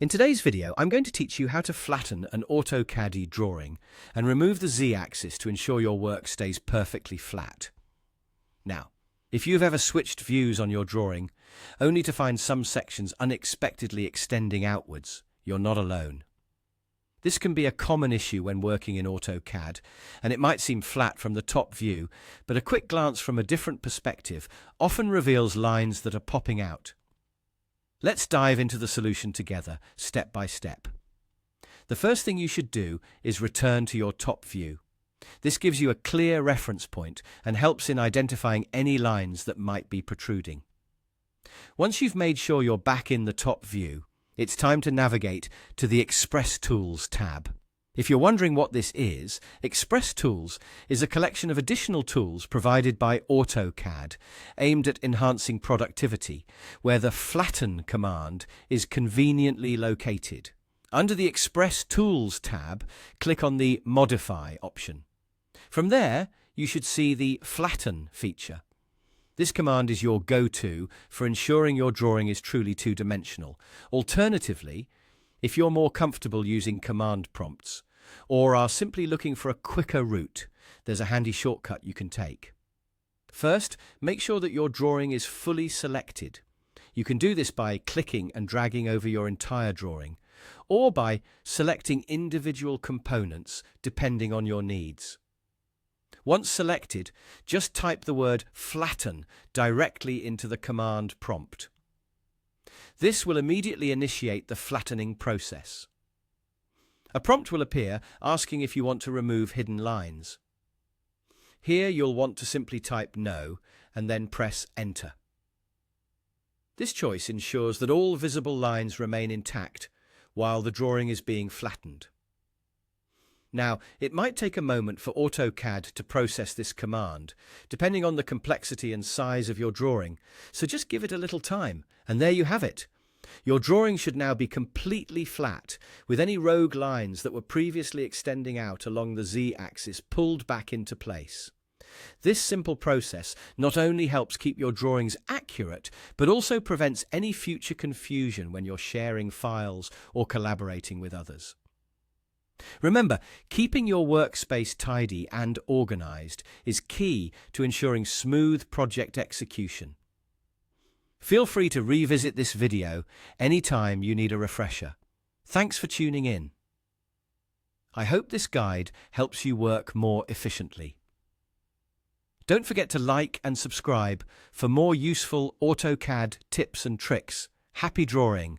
In today's video, I'm going to teach you how to flatten an AutoCAD drawing and remove the Z-axis to ensure your work stays perfectly flat. Now, if you've ever switched views on your drawing, only to find some sections unexpectedly extending outwards, you're not alone. This can be a common issue when working in AutoCAD, and it might seem flat from the top view, but a quick glance from a different perspective often reveals lines that are popping out. Let's dive into the solution together, step by step. The first thing you should do is return to your top view. This gives you a clear reference point and helps in identifying any lines that might be protruding. Once you've made sure you're back in the top view, it's time to navigate to the Express Tools tab. If you're wondering what this is, Express Tools is a collection of additional tools provided by AutoCAD aimed at enhancing productivity, where the Flatten command is conveniently located. Under the Express Tools tab, click on the Modify option. From there, you should see the Flatten feature. This command is your go-to for ensuring your drawing is truly two-dimensional. Alternatively, if you're more comfortable using command prompts or are simply looking for a quicker route, there's a handy shortcut you can take. First, make sure that your drawing is fully selected. You can do this by clicking and dragging over your entire drawing, or by selecting individual components depending on your needs. Once selected, just type the word flatten directly into the command prompt. This will immediately initiate the flattening process. A prompt will appear asking if you want to remove hidden lines. Here you'll want to simply type no and then press enter. This choice ensures that all visible lines remain intact while the drawing is being flattened. Now, it might take a moment for AutoCAD to process this command, depending on the complexity and size of your drawing, so just give it a little time, and there you have it. Your drawing should now be completely flat, with any rogue lines that were previously extending out along the Z-axis pulled back into place. This simple process not only helps keep your drawings accurate, but also prevents any future confusion when you're sharing files or collaborating with others. Remember, keeping your workspace tidy and organized is key to ensuring smooth project execution. Feel free to revisit this video anytime you need a refresher. Thanks for tuning in. I hope this guide helps you work more efficiently. Don't forget to like and subscribe for more useful AutoCAD tips and tricks. Happy drawing!